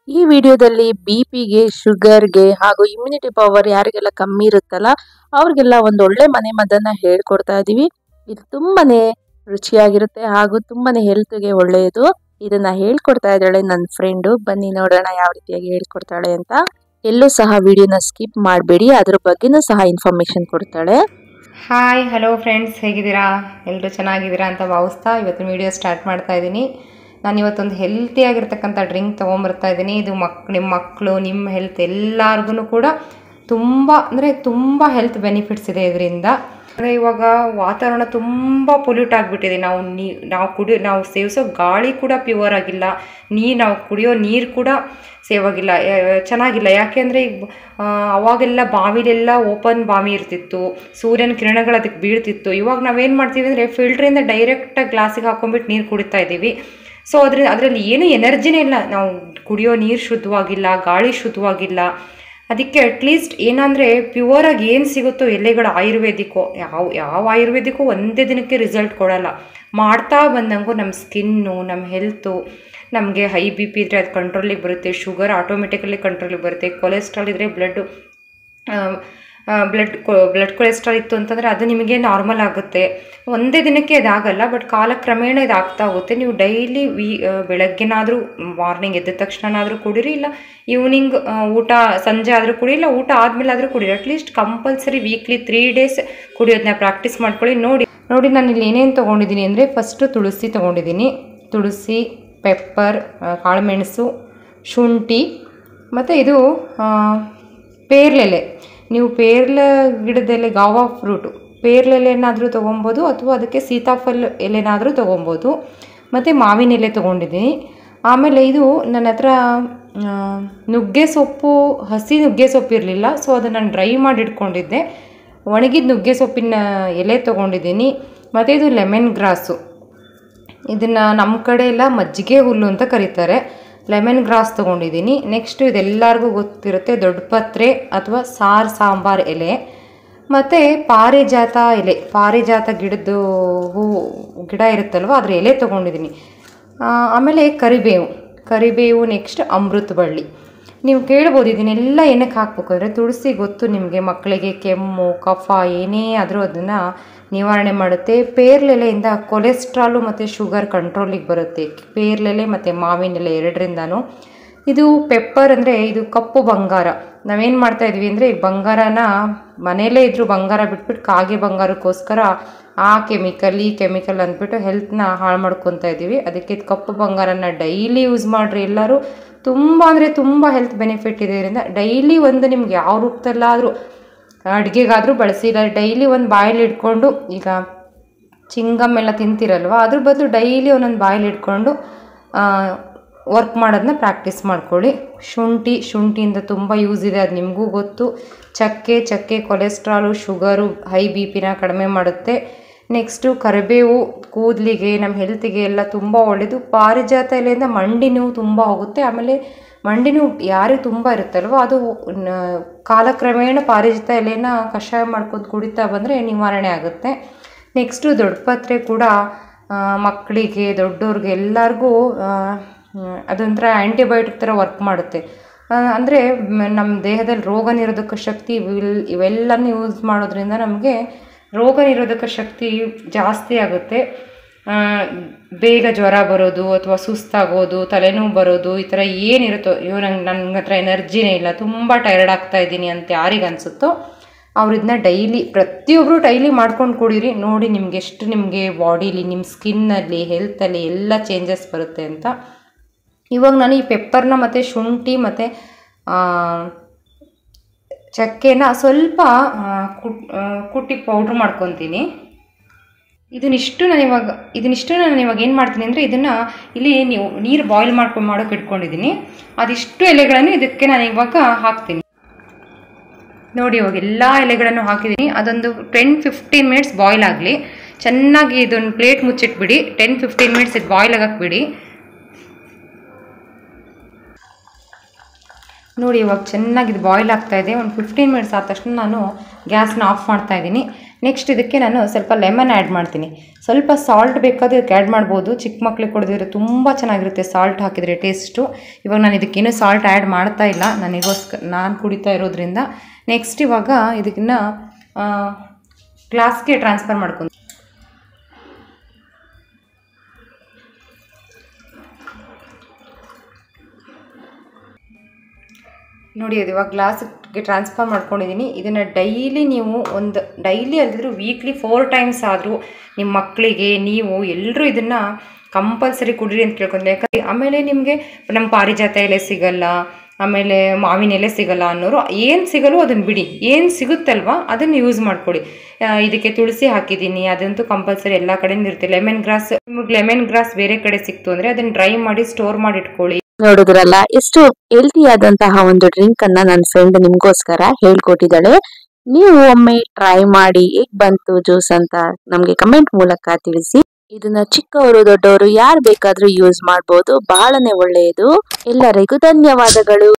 ಈ ವಿಡಿಯೋದಲ್ಲಿ ಬಿಪಿಗೆ, ಶುಗರ್ಗೆ ಹಾಗೂ ಇಮ್ಯುನಿಟಿ ಪವರ್ ಯಾರಿಗೆಲ್ಲ ಕಮ್ಮಿ ಇರುತ್ತಲ್ಲ ಅವ್ರಿಗೆಲ್ಲ ಒಂದು ಒಳ್ಳೆ ಮನೆಮದ್ದನ್ನ ಹೇಳ್ಕೊಡ್ತಾ ಇದೀವಿ. ಇದು ತುಂಬಾನೇ ರುಚಿಯಾಗಿರುತ್ತೆ ಹಾಗೂ ತುಂಬಾನೇ ಹೆಲ್ತ್ಗೆ ಒಳ್ಳೆಯದು. ಇದನ್ನ ಹೇಳ್ಕೊಡ್ತಾ ಇದ್ದಾಳೆ ನನ್ನ ಫ್ರೆಂಡು. ಬನ್ನಿ ನೋಡೋಣ ಯಾವ ರೀತಿಯಾಗಿ ಹೇಳ್ಕೊಡ್ತಾಳೆ ಅಂತ. ಎಲ್ಲೂ ಸಹ ವಿಡಿಯೋನ ಸ್ಕಿಪ್ ಮಾಡಬೇಡಿ, ಅದ್ರ ಬಗ್ಗೆನೂ ಸಹ ಇನ್ಫಾರ್ಮೇಶನ್ ಕೊಡ್ತಾಳೆ. ಹಾಯ್ ಹಲೋ ಫ್ರೆಂಡ್ಸ್, ಹೇಗಿದ್ದೀರಾ? ಎಲ್ಲರೂ ಚೆನ್ನಾಗಿದ್ದೀರಾ ಅಂತ ಭಾವಿಸ್ತಾ ಇವತ್ತಿನ ವಿಡಿಯೋ ಸ್ಟಾರ್ಟ್ ಮಾಡ್ತಾ ಇದ್ದೀನಿ. ನಾನು ಇವತ್ತೊಂದು ಹೆಲ್ತಿಯಾಗಿರ್ತಕ್ಕಂಥ ಡ್ರಿಂಕ್ ತೊಗೊಂಬರ್ತಾ ಇದ್ದೀನಿ. ಇದು ನಿಮ್ಮ ಮಕ್ಕಳು, ನಿಮ್ಮ ಹೆಲ್ತ್ ಎಲ್ಲರಿಗೂ ಕೂಡ ತುಂಬ ಹೆಲ್ತ್ ಬೆನಿಫಿಟ್ಸ್ ಇದೆ ಇದರಿಂದ. ಅಂದರೆ ಇವಾಗ ವಾತಾವರಣ ತುಂಬ ಪೊಲ್ಯೂಟ್ ಆಗಿಬಿಟ್ಟಿದೆ. ನಾವು ಸೇವಿಸೋ ಗಾಳಿ ಕೂಡ ಪ್ಯೂರ್ ಆಗಿಲ್ಲ, ನಾವು ಕುಡಿಯೋ ನೀರು ಕೂಡ ಸೇವ್ ಆಗಿಲ್ಲ, ಚೆನ್ನಾಗಿಲ್ಲ. ಯಾಕೆಂದರೆ ಈಗ ಅವಾಗೆಲ್ಲ ಬಾವಿಲೆಲ್ಲ ಓಪನ್ ಬಾವಿ ಇರ್ತಿತ್ತು, ಸೂರ್ಯನ ಕಿರಣಗಳು ಅದಕ್ಕೆ ಬೀಳ್ತಿತ್ತು. ಇವಾಗ ನಾವೇನು ಮಾಡ್ತೀವಿ ಅಂದರೆ ಫಿಲ್ಟ್ರಿಂದ ಡೈರೆಕ್ಟಾಗಿ ಗ್ಲಾಸಿಗೆ ಹಾಕೊಂಡ್ಬಿಟ್ಟು ನೀರು ಕುಡಿತಾ ಇದ್ದೀವಿ. ಸೊ ಅದರಲ್ಲಿ ಏನೂ ಎನರ್ಜಿನೇ ಇಲ್ಲ. ನಾವು ಕುಡಿಯೋ ನೀರು ಶುದ್ಧವಾಗಿಲ್ಲ, ಗಾಳಿ ಶುದ್ಧವಾಗಿಲ್ಲ. ಅದಕ್ಕೆ ಅಟ್ಲೀಸ್ಟ್ ಏನಂದರೆ ಪ್ಯೂರಾಗಿ ಏನು ಸಿಗುತ್ತೋ ಎಲೆಗಳು ಆಯುರ್ವೇದಿಕ್ಕೋ, ಯಾವ ಆಯುರ್ವೇದಿಕ್ಕೋ ಒಂದೇ ದಿನಕ್ಕೆ ರಿಸಲ್ಟ್ ಕೊಡೋಲ್ಲ. ಮಾಡ್ತಾ ಬಂದಂಗೂ ನಮ್ಮ ಸ್ಕಿನ್ನು, ನಮ್ಮ ಹೆಲ್ತು, ನಮಗೆ ಹೈ ಬಿ ಪಿ ಇದ್ದರೆ ಅದು ಕಂಟ್ರೋಲಿಗೆ ಬರುತ್ತೆ, ಶುಗರ್ ಆಟೋಮೆಟಿಕಲಿ ಕಂಟ್ರೋಲಿಗೆ ಬರುತ್ತೆ, ಕೊಲೆಸ್ಟ್ರಾಲ್ ಇದ್ದರೆ ಬ್ಲಡ್ ಕೊಲೆಸ್ಟ್ರಾಲ್ ಇತ್ತು ಅಂತಂದರೆ ಅದು ನಿಮಗೆ ನಾರ್ಮಲ್ ಆಗುತ್ತೆ. ಒಂದೇ ದಿನಕ್ಕೆ ಅದಾಗಲ್ಲ, ಬಟ್ ಕಾಲಕ್ರಮೇಣ ಇದಾಗ್ತಾ ಹೋಗುತ್ತೆ. ನೀವು ಡೈಲಿ ಬೆಳಗ್ಗೆನಾದರೂ ಮಾರ್ನಿಂಗ್ ಎದ್ದ ತಕ್ಷಣನಾದರೂ ಕುಡೀರಿ, ಇಲ್ಲ ಈವ್ನಿಂಗ್ ಊಟ ಸಂಜೆ ಆದರೂ ಕುಡಿ, ಇಲ್ಲ ಊಟ ಆದಮೇಲೆ ಆದರೂ ಕುಡೀರಿ. ಅಟ್ಲೀಸ್ಟ್ ಕಂಪಲ್ಸರಿ ವೀಕ್ಲಿ 3 days ಕುಡಿಯೋದನ್ನ ಪ್ರಾಕ್ಟೀಸ್ ಮಾಡ್ಕೊಳ್ಳಿ. ನೋಡಿ ನಾನು ಇಲ್ಲಿ ಏನೇನು ತೊಗೊಂಡಿದ್ದೀನಿ ಅಂದರೆ, ಫಸ್ಟು ತುಳಸಿ ತೊಗೊಂಡಿದ್ದೀನಿ. ತುಳಸಿ, ಪೆಪ್ಪರ್, ಕಾಳುಮೆಣಸು, ಶುಂಠಿ, ಮತ್ತು ಇದು ಪೇರ್ಲೆಲೆ. ನೀವು ಪೇರ್ಲೆ ಗಿಡದೆಲೆ, ಗಾವಾ ಫ್ರೂಟು ಪೇರ್ಲೆಲೆನಾದರೂ ತೊಗೊಬೋದು, ಅಥವಾ ಅದಕ್ಕೆ ಸೀತಾಫಲ ಎಲೆನಾದರೂ ತೊಗೊಬೋದು. ಮತ್ತು ಮಾವಿನ ಎಲೆ ತೊಗೊಂಡಿದ್ದೀನಿ. ಆಮೇಲೆ ಇದು ನನ್ನ ಹತ್ರ ನುಗ್ಗೆ ಸೊಪ್ಪು, ಹಸಿ ನುಗ್ಗೆ ಸೊಪ್ಪು ಇರಲಿಲ್ಲ, ಸೊ ಅದನ್ನು ನಾನು ಡ್ರೈ ಮಾಡಿ ಇಟ್ಕೊಂಡಿದ್ದೆ. ಒಣಗಿದ ನುಗ್ಗೆ ಸೊಪ್ಪಿನ ಎಲೆ ತೊಗೊಂಡಿದ್ದೀನಿ. ಮತ್ತು ಇದು ಲೆಮನ್ ಗ್ರಾಸು, ಇದನ್ನು ನಮ್ಮ ಕಡೆ ಎಲ್ಲ ಮಜ್ಜಿಗೆ ಹುಲ್ಲು ಅಂತ ಕರೀತಾರೆ. ಲೆಮನ್ ಗ್ರಾಸ್ ತೊಗೊಂಡಿದ್ದೀನಿ. ನೆಕ್ಸ್ಟು ಇದೆಲ್ಲರಿಗೂ ಗೊತ್ತಿರುತ್ತೆ ದೊಡ್ಡ ಪತ್ರೆ ಅಥವಾ ಸಾಂಬಾರ್ ಎಲೆ, ಮತ್ತು ಪಾರಿಜಾತ ಎಲೆ, ಪಾರಿಜಾತ ಗಿಡದ್ದು ಗಿಡ ಇರುತ್ತಲ್ವ ಅದ್ರ ಎಲೆ ತೊಗೊಂಡಿದ್ದೀನಿ. ಆಮೇಲೆ ಕರಿಬೇವು, ನೆಕ್ಸ್ಟ್ ಅಮೃತ ಬಳ್ಳಿ. ನೀವು ಕೇಳ್ಬೋದು ಇದನ್ನೆಲ್ಲ ಏನಕ್ಕೆ ಹಾಕ್ಬೇಕು ಅಂದರೆ, ತುಳಸಿ ಗೊತ್ತು ನಿಮಗೆ, ಮಕ್ಕಳಿಗೆ ಕೆಮ್ಮು ಕಫ ಏನೇ ಆದರೂ ಅದನ್ನು ನಿವಾರಣೆ ಮಾಡುತ್ತೆ. ಪೇರ್ಲೆಲೆಯಿಂದ ಕೊಲೆಸ್ಟ್ರಾಲು ಮತ್ತು ಶುಗರ್ ಕಂಟ್ರೋಲಿಗೆ ಬರುತ್ತೆ, ಪೇರ್ಲೆಲೆ ಮತ್ತು ಮಾವಿನ ಎಲೆ ಎರಡರಿಂದನೂ. ಇದು ಪೆಪ್ಪರ್ ಅಂದರೆ ಇದು ಕಪ್ಪು ಬಂಗಾರ. ನಾವೇನು ಮಾಡ್ತಾಯಿದ್ವಿ ಅಂದರೆ, ಬಂಗಾರನ ಮನೆಯಲ್ಲೇ ಇದ್ದರೂ ಬಂಗಾರ ಬಿಟ್ಬಿಟ್ಟು ಕಾಗೆ ಬಂಗಾರಕ್ಕೋಸ್ಕರ ಆ ಕೆಮಿಕಲ್ ಈ ಕೆಮಿಕಲ್ ಅಂದ್ಬಿಟ್ಟು ಹೆಲ್ತ್ನ ಹಾಳು ಮಾಡ್ಕೊತಾ ಇದ್ದೀವಿ. ಅದಕ್ಕೆ ಕಪ್ಪು ಬಂಗಾರನ ಡೈಲಿ ಯೂಸ್ ಮಾಡಿರಿ ಎಲ್ಲರೂ. ತುಂಬ ಹೆಲ್ತ್ ಬೆನಿಫಿಟ್ ಇದೆ ಇದರಿಂದ. ಡೈಲಿ ಒಂದು ನಿಮ್ಗೆ ಯಾವ ರೂಪದಲ್ಲಾದರೂ ಅಡುಗೆಗಾದರೂ ಬಳಸಿ, ಇಲ್ಲ ಡೈಲಿ ಒಂದು ಬಾಯಲ್ಲಿ ಇಟ್ಕೊಂಡು, ಈಗ ಚಿಂಗಮ್ ಎಲ್ಲ ತಿಂತಿರಲ್ವ, ಅದ್ರ ಬದಲು ಡೈಲಿ ಒಂದೊಂದು ಬಾಯಲ್ಲಿ ಇಟ್ಕೊಂಡು ವರ್ಕ್ ಮಾಡೋದನ್ನ ಪ್ರಾಕ್ಟೀಸ್ ಮಾಡ್ಕೊಳ್ಳಿ. ಶುಂಠಿಯಿಂದ ತುಂಬ ಯೂಸ್ ಇದೆ, ಅದು ನಿಮಗೂ ಗೊತ್ತು. ಚಕ್ಕೆ ಕೊಲೆಸ್ಟ್ರಾಲು, ಶುಗರು, ಹೈ ಬಿ ಪಿನ ಕಡಿಮೆ ಮಾಡುತ್ತೆ. ನೆಕ್ಸ್ಟು ಕರಿಬೇವು ಕೂದಲಿಗೆ, ನಮ್ಮ ಹೆಲ್ತಿಗೆ ಎಲ್ಲ ತುಂಬ ಒಳ್ಳೆಯದು. ಪಾರಿಜಾತ ಎಲೆಯಿಂದ ಮಂಡಿ ನೋವು ತುಂಬ ಹೋಗುತ್ತೆ. ಆಮೇಲೆ ಮಂಡಿ ನೋವು ಯಾರಿಗೆ ತುಂಬ ಇರುತ್ತಲ್ವ, ಅದು ಕಾಲಕ್ರಮೇಣ ಪಾರಿಜಾತ ಎಲೆನ ಕಷಾಯ ಮಾಡ್ಕೊಂಡು ಕುಡಿತಾ ಬಂದರೆ ನಿವಾರಣೆ ಆಗುತ್ತೆ. ನೆಕ್ಸ್ಟು ದೊಡ್ಡಪತ್ರೆ ಕೂಡ ಮಕ್ಕಳಿಗೆ, ದೊಡ್ಡವ್ರಿಗೆ ಎಲ್ಲರಿಗೂ ಅದೊಂಥರ ಆ್ಯಂಟಿಬಯೋಟಿಕ್ ಥರ ವರ್ಕ್ ಮಾಡುತ್ತೆ. ಅಂದರೆ ನಮ್ಮ ದೇಹದಲ್ಲಿ ರೋಗ ನಿರೋಧಕ ಶಕ್ತಿ ಇವೆಲ್ಲನೂ ಯೂಸ್ ಮಾಡೋದ್ರಿಂದ ನಮಗೆ ರೋಗ ನಿರೋಧಕ ಶಕ್ತಿ ಜಾಸ್ತಿ ಆಗುತ್ತೆ. ಬೇಗ ಜ್ವರ ಬರೋದು ಅಥವಾ ಸುಸ್ತಾಗೋದು, ತಲೆನೋವು ಬರೋದು, ಈ ಥರ ಏನಿರುತ್ತೋ, ನನ್ನ ಹತ್ರ ಎನರ್ಜಿನೇ ಇಲ್ಲ, ತುಂಬ ಟಯರ್ಡ್ ಆಗ್ತಾ ಇದ್ದೀನಿ ಅಂತ ಯಾರಿಗೆ ಅನಿಸುತ್ತೋ ಅವ್ರು ಇದನ್ನ ಪ್ರತಿಯೊಬ್ಬರು ಡೈಲಿ ಮಾಡ್ಕೊಂಡು ಕುಡೀರಿ. ನೋಡಿ ನಿಮಗೆ ಬಾಡಿಲಿ, ನಿಮ್ಮ ಸ್ಕಿನ್ನಲ್ಲಿ, ಹೆಲ್ತಲ್ಲಿ ಎಲ್ಲ ಚೇಂಜಸ್ ಬರುತ್ತೆ ಅಂತ. ಇವಾಗ ನಾನು ಈ ಪೆಪ್ಪರ್ನ ಮತ್ತು ಶುಂಠಿ ಮತ್ತು ಚಕ್ಕೆನ ಸ್ವಲ್ಪ ಕುಟ್ಟಿ ಪೌಡ್ರ್ ಮಾಡ್ಕೊತೀನಿ. ಇದನ್ನಿಷ್ಟು ನಾನು ಇವಾಗ ಏನು ಮಾಡ್ತೀನಿ ಅಂದರೆ, ಇದನ್ನು ಇಲ್ಲಿ ನೀರು ಬಾಯ್ಲ್ ಮಾಡೋಕೆ ಇಟ್ಕೊಂಡಿದ್ದೀನಿ. ಅದಿಷ್ಟು ಎಲೆಗಳನ್ನು ಇದಕ್ಕೆ ನಾನು ಇವಾಗ ಹಾಕ್ತೀನಿ. ನೋಡಿ, ಇವಾಗ ಎಲ್ಲ ಎಲೆಗಳನ್ನು ಹಾಕಿದ್ದೀನಿ. ಅದೊಂದು 10-15 minutes ಬಾಯ್ಲ್ ಆಗಲಿ. ಚೆನ್ನಾಗಿ ಇದೊಂದು ಪ್ಲೇಟ್ ಮುಚ್ಚಿಟ್ಬಿಡಿ. 10-15 minutes ಇದು ಬಾಯ್ಲ್ ಆಗಕ್ಕೆ ಬಿಡಿ. ನೋಡಿ, ಇವಾಗ ಚೆನ್ನಾಗಿ ಇದು ಬಾಯ್ಲ್ ಆಗ್ತಾಯಿದೆ. ಒಂದು 15 minutes ಆದ ತಕ್ಷಣ ನಾನು ಗ್ಯಾಸ್ನ ಆಫ್ ಮಾಡ್ತಾ ಇದ್ದೀನಿ. ನೆಕ್ಸ್ಟ್ ಇದಕ್ಕೆ ನಾನು ಸ್ವಲ್ಪ ಲೆಮನ್ ಆ್ಯಡ್ ಮಾಡ್ತೀನಿ. ಸ್ವಲ್ಪ ಸಾಲ್ಟ್ ಬೇಕಾದ್ರೆ ಇದಕ್ಕೆ ಆ್ಯಡ್ ಮಾಡ್ಬೋದು. ಚಿಕ್ಕ ಮಕ್ಳಿಗೆ ಕೊಡಿದ್ರೆ ತುಂಬ ಚೆನ್ನಾಗಿರುತ್ತೆ ಸಾಲ್ಟ್ ಹಾಕಿದರೆ ಟೇಸ್ಟು. ಇವಾಗ ನಾನು ಇದಕ್ಕೇನು ಸಾಲ್ಟ್ ಆ್ಯಡ್ ಮಾಡ್ತಾ ಇಲ್ಲ, ನಾನು ಕುಡಿತಾ ಇರೋದ್ರಿಂದ. ನೆಕ್ಸ್ಟ್ ಇವಾಗ ಇದನ್ನ ಗ್ಲಾಸ್ಗೆ ಟ್ರಾನ್ಸ್ಫರ್ ಮಾಡ್ಕೊಂಡು ನೋಡಿ, ಅದು ಇವಾಗ ಗ್ಲಾಸ್ಗೆ ಟ್ರಾನ್ಸ್ಫರ್ ಮಾಡ್ಕೊಂಡಿದ್ದೀನಿ. ಇದನ್ನು ಡೈಲಿ ಅಲ್ದಿದ್ರು ವೀಕ್ಲಿ 4 ಟೈಮ್ಸ್ ಆದರೂ ನಿಮ್ಮ ಮಕ್ಕಳಿಗೆ ನೀವು ಎಲ್ಲರೂ ಇದನ್ನು ಕಂಪಲ್ಸರಿ ಕುಡೀರಿ ಅಂತ ಕೇಳ್ಕೊಂಡ್ರೆ. ಯಾಕಂದರೆ ಆಮೇಲೆ ನಿಮಗೆ ನಮ್ಮ ಪಾರಿಜಾತ ಎಲೆ ಸಿಗಲ್ಲ, ಆಮೇಲೆ ಮಾವಿನ ಎಲೆ ಸಿಗಲ್ಲ ಅನ್ನೋರು ಏನು ಸಿಗಲ್ಲೋ ಅದನ್ನು ಬಿಡಿ, ಏನು ಸಿಗುತ್ತಲ್ವ ಅದನ್ನು ಯೂಸ್ ಮಾಡ್ಕೊಳ್ಳಿ. ಇದಕ್ಕೆ ತುಳಸಿ ಹಾಕಿದ್ದೀನಿ, ಅದಂತೂ ಕಂಪಲ್ಸರಿ ಎಲ್ಲ ಕಡೆಯೂ ಇರುತ್ತೆ. ನಿಮಗೆ ಲೆಮನ್ ಗ್ರಾಸ್ ಬೇರೆ ಕಡೆ ಸಿಕ್ತು ಅಂದರೆ ಅದನ್ನು ಡ್ರೈ ಮಾಡಿ ಸ್ಟೋರ್ ಮಾಡಿ ಇಟ್ಕೊಳ್ಳಿ. ನೋಡಿದ್ರಲ್ಲ, ಎಷ್ಟು ಹೆಲ್ತಿ ಆದಂತಹ ಒಂದು ಡ್ರಿಂಕ್ ಅನ್ನ ನನ್ನ ಫ್ರೆಂಡ್ ನಿಮ್ಗೋಸ್ಕರ ಹೇಳ್ಕೊಟ್ಟಿದ್ದಾಳೆ. ನೀವು ಒಮ್ಮೆ ಟ್ರೈ ಮಾಡಿ ಹೇಗ್ ಬಂತು ಜ್ಯೂಸ್ ಅಂತ ನಮ್ಗೆ ಕಮೆಂಟ್ ಮೂಲಕ ತಿಳಿಸಿ. ಇದನ್ನ ಚಿಕ್ಕವರು ದೊಡ್ಡವರು ಯಾರು ಬೇಕಾದ್ರೂ ಯೂಸ್ ಮಾಡಬಹುದು. ಬಹಳನೇ ಒಳ್ಳೆಯದು. ಎಲ್ಲರಿಗೂ ಧನ್ಯವಾದಗಳು.